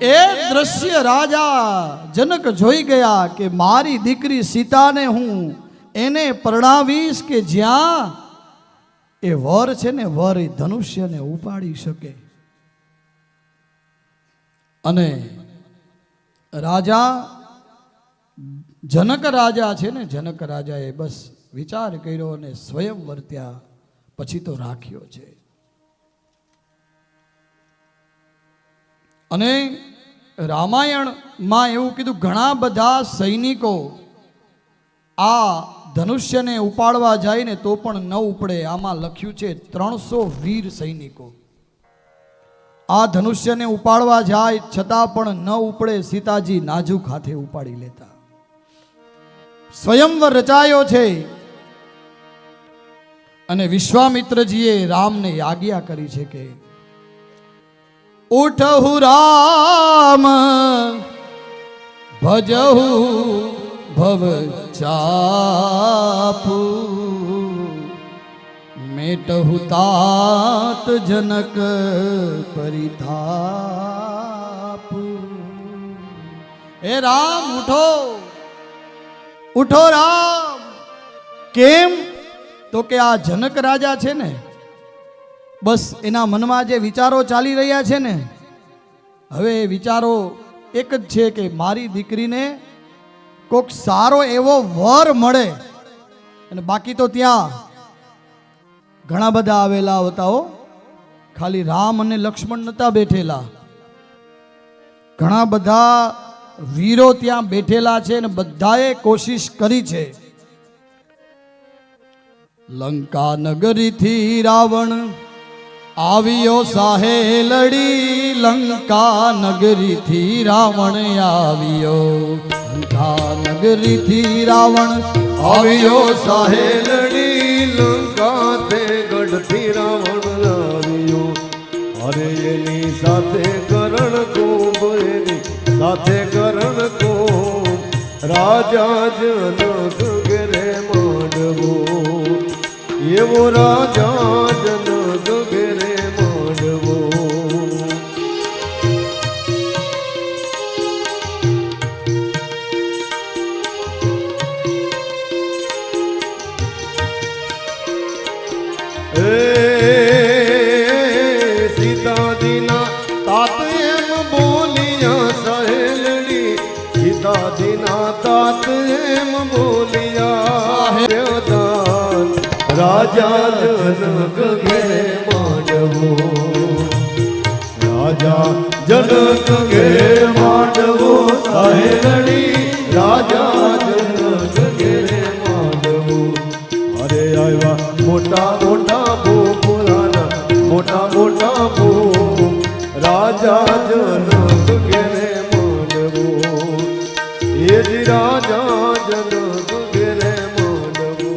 એ દ્રશ્ય રાજા જનક જોઈ ગયા કે મારી દીકરી સીતાને હું એને પરણાવીશ કે જ્યાં એ વર છે ને વર એ ધનુષ્યને ઉપાડી શકે. અને રાજા જનક રાજા છે ને જનક રાજાએ બસ વિચાર કર્યો અને સ્વયંવર ત્યાં પછી તો રાખ્યો છે. અને રામાયણમાં એવું કીધું ઘણા બધા સૈનિકો આ ધનુષ્યને ઉપાડવા જાય ને તો પણ ન ઉપડે. આમાં લખ્યું છે 300 વીર સૈનિકો આ ધનુષ્યને ઉપાડવા જાય છતાં પણ ન ઉપડે. સીતાજી નાજુક હાથે ઉપાડી લેતા. સ્વયંવર રચાયો છે અને વિશ્વામિત્રજીએ રામને આજ્ઞા કરી છે કે ઉઠહુ રામ ભજહુ ભવ ચાપુ મેટહુ तात જનક પરિતાપુ. હે રામ ઉઠો ઉઠો રામ. કેમ તો કે આ જનક રાજા છે ને બસ એના મનમાં જે વિચારો ચાલી રહ્યા છે ને હવે એ વિચારો એક જ છે કે મારી દીકરીને કોક સારો એવો વર મળે. અને બાકી તો ત્યાં ઘણા બધા આવેલા હતા હો. ખાલી રામ અને લક્ષ્મણ નતા બેઠેલા, ઘણા બધા વીરો ત્યાં બેઠેલા છે અને બધાએ કોશિશ કરી છે. લંકા નગરીથી રાવણ આવ્યો સાહેલડી. લંકા નગરીથી રાવણ આવ્યો. લંકા નગરીથી રાવણ આવ્યો સાહેલડી. લંકા તે ગઢથી રાવણ આવ્યો. અરે એની સાથે કરણ કુંભ, એની સાથે કરણ કુંભ. રાજા જનક ઘેરે માંડવો, એવો રાજા જનક ઘેરે માંડવો. સીતાજીના તાત એમ બોલિયા સહેલડી. સીતાજીના તાત એમ બોલિયા રાજા જનક ઘેરે માંડવો. રાજા જનક ઘેરે માંડવો સહેલડી. રાજા જનક ઘેરે માંડવો. અરે આવ્યા મોટા મોટા ભૂપુરાના, મોટા મોટા ભૂપ. રાજા જનક ઘેરે માંડવો. એ જ રાજા જનક ઘેરે માંડવો.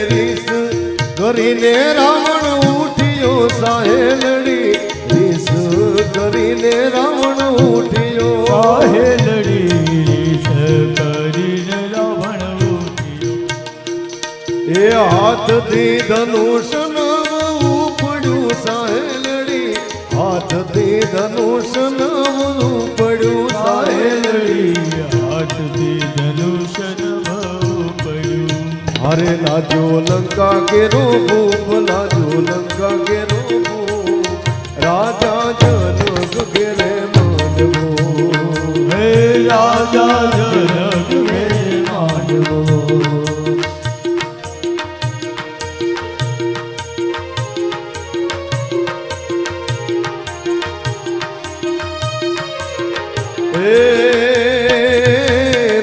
રીસ કરીને રાવણ ઉઠ્યો સાહેલડી. રીસ કરીને રાવણ ઉઠ્યો સાહેલડી. રીસ કરીને રાવણ ઉઠ્યો. એ હાથથી ધનુષ ઉપડ્યું સાહેલડી. હાથથી ધનુષ ઉપડ્યું સાહેલડી. હાથથી ધનુષ પડ્યું. અરે લાજો લંકા કેરો ભૂપ, લાજો લંકા કેરો ભૂપ. રાજા જનક ઘેરે માંડવો. હે રાજા જનક ઘેરે માંડવો.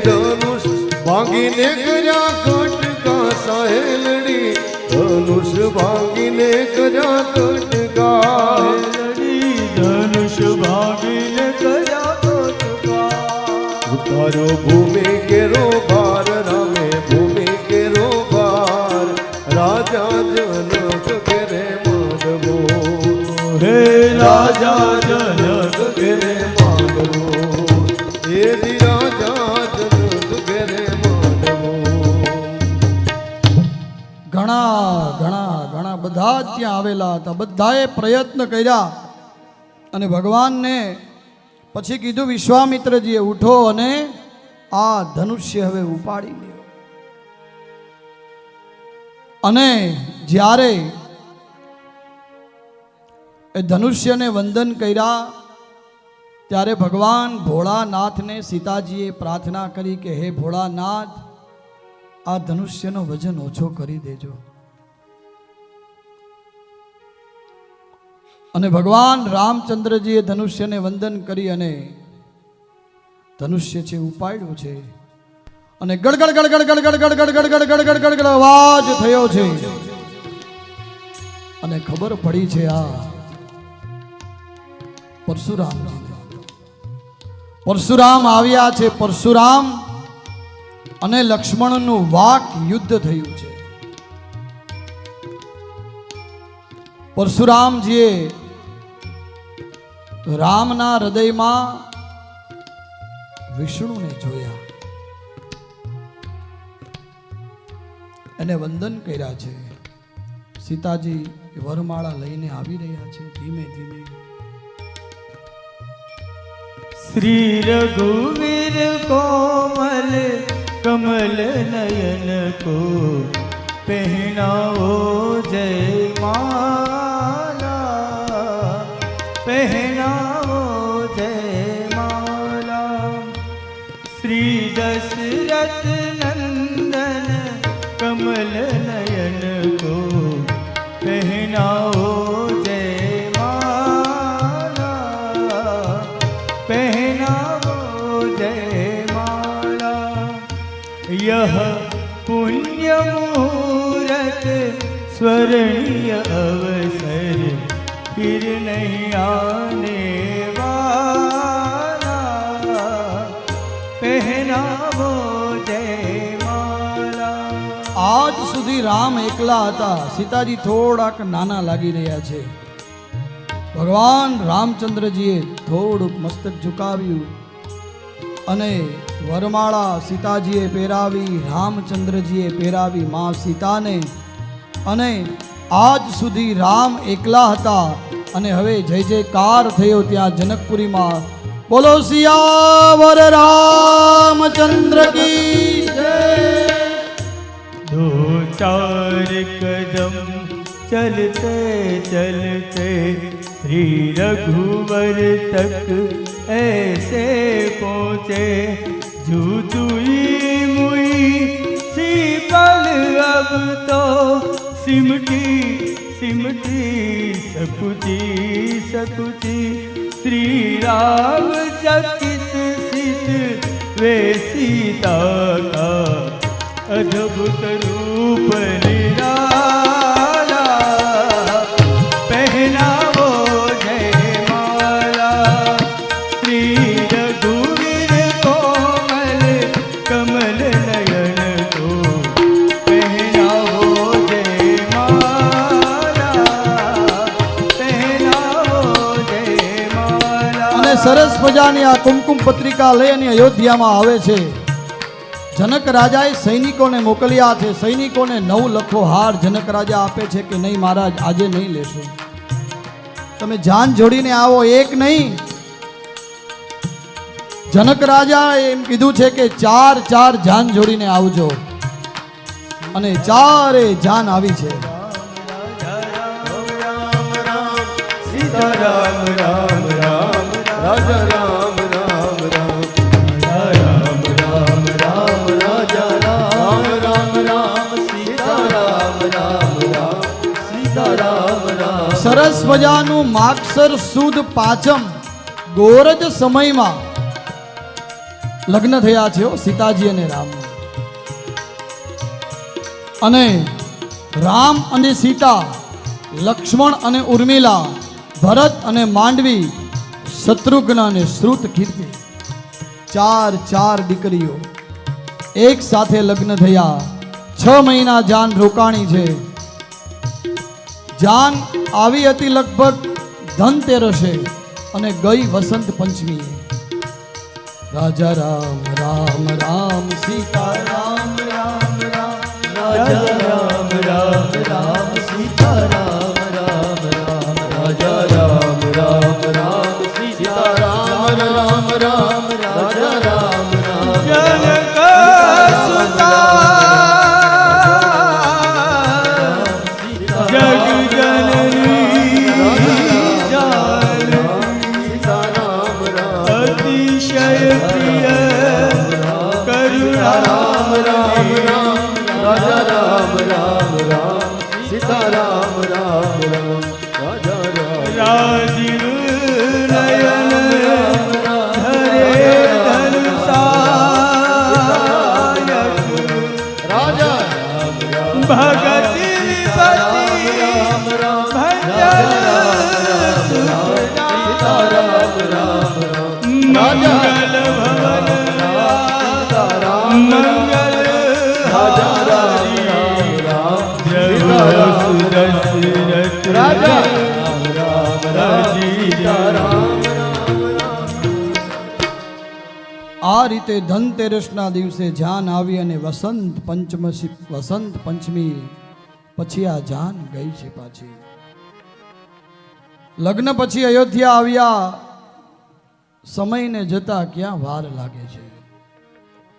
ધનુષ ભાંગીને કર્યા કટકા સાહેલડી. ધનુષ ભાંગીને કર્યા કટકા. ધનુષ ભાંગીને કર્યા કટકા. ઉતારો ભૂમિ કેરો ભાર રામે, ભૂમિ કેરો ભાર. બધા જ ત્યાં આવેલા હતા. બધાએ પ્રયત્ન કર્યા અને ભગવાનને પછી કીધું વિશ્વામિત્રજીએ ઉઠો અને આ ધનુષ્ય હવે ઉપાડી લ્યો. અને જ્યારે એ ધનુષ્યને વંદન કર્યા ત્યારે ભગવાન ભોળાનાથને સીતાજીએ પ્રાર્થના કરી કે હે ભોળાનાથ, આ ધનુષ્યનો વજન ઓછો કરી દેજો. અને ભગવાન રામચંદ્રજીએ ધનુષ્યને વંદન કરી અને ધનુષ્ય છે ઉપાડ્યું છે. અને ગડગડ ગડગડ ગડગડ ગડગડ ગડગડ ગડગડ ગડગડ અવાજ થયો છે. અને ખબર પડી છે આ પરશુરામ આવ્યા છે. પરશુરામ અને લક્ષ્મણનું વાક યુદ્ધ થયું છે. પરશુરામજીએ રામના હૃદયમાં વિષ્ણુને જોયા, એને વંદન કર્યા છે. સીતાજી વરમાળા લઈને આવી રહ્યા છે ધીમે ધીમે. श्री रघुवीर कोमल कमल नयन को पहनाओ जय माला, पहनाओ जय माला. श्री दशरथ नंदन कमल नयन को पहनाओ यह पुण्य मुहूर्त स्वर्णीय अवसर फिर नहीं आने वाला, पहनावो जय माला. આજ સુધી રામ એકલા હતા. સીતાજી થોડાક નાના લાગી રહ્યા છે. ભગવાન રામચંદ્રજીએ થોડુંક મસ્તક ઝુકાવ્યું અને વરમાળા સીતાજીએ પહેરાવી, રામચંદ્રજીએ પહેરાવી મા સીતાને. અને આજ સુધી રામ એકલા હતા અને હવે જય જયકાર થયો ત્યાં જનકપુરીમાં. બોલો સિયાવર રામચંદ્ર કી જય. दो चार कदम चलते चलते श्री रघुवर तक ऐसे पहुँचे, जू तुई मुई सी पल अब तो सिमटी सिमटी सकुची सकुची. श्री राम चकित सित वे सीता का अद्भुत रूप निराला, पहनावो जय माला. श्री रघुवीर कोमल कमल नयन को पहनावो जय माला, पहनावो जय माला. અને સરસ મજાની આ કુમકુમ પત્રિકા લઈ અને અયોધ્યામાં આવે છે. જનક રાજાએ સૈનિકોને મોકલ્યા છે. સૈનિકોને 9 લખો હાર જનક રાજા આપે છે કે નહીં મહારાજ, આજે નહીં લેશો. તમે જાન જોડીને આવો, એક નહીં. જનક રાજા એમ કીધું છે કે 4 જાન જોડીને આવજો. અને 4 જાન આવી છે. સીતા રામ રામ રામ રાજા રામ રામ રામ રામ રામ રામ રાજા રામ રામ રામ સીતા રામ રામ રામ સીતા રામ રામ. સરસ મજાનું માગસર સુદ પાંચમ ગોરજ સમયમાં લગ્ન થયા છે સીતાજી અને રામ. અને રામ અને સીતા, લક્ષ્મણ અને ઉર્મિલા, ભરત અને માંડવી, શત્રુઘ્ન અને શ્રુત કીર્તિ, 4 દીકરીઓ એક સાથે લગ્ન થયા. 6 મહિના જાન રોકાણી છે. જાન આવી હતી લગભગ ધનતેરસે અને ગઈ વસંત પંચમીએ. રાજા રામ રામ રામ સીતા રામ રામ રામ રાજા રામ રામ રામ સીતા રામ સીતારામ રામ રામ રાજા રામ રાજીવ નયન ધરે ધનુષાયક રાજા રામ રામ ભગતિ વિપતિ ભંજન સીતારામ રામ રામ મંગલ ભવન મંગલ રાજા રામ રામ સીતારામ દશરથ રાજા રામ રામ રાજી રામ આ રીતે ધનતેરસના દિવસે જાન આવી અને વસંત પંચમી પછી આ જાન ગઈ છે પાછી. લગ્ન પછી અયોધ્યા આવ્યા, સમયને જતા ક્યાં વાર લાગે છે.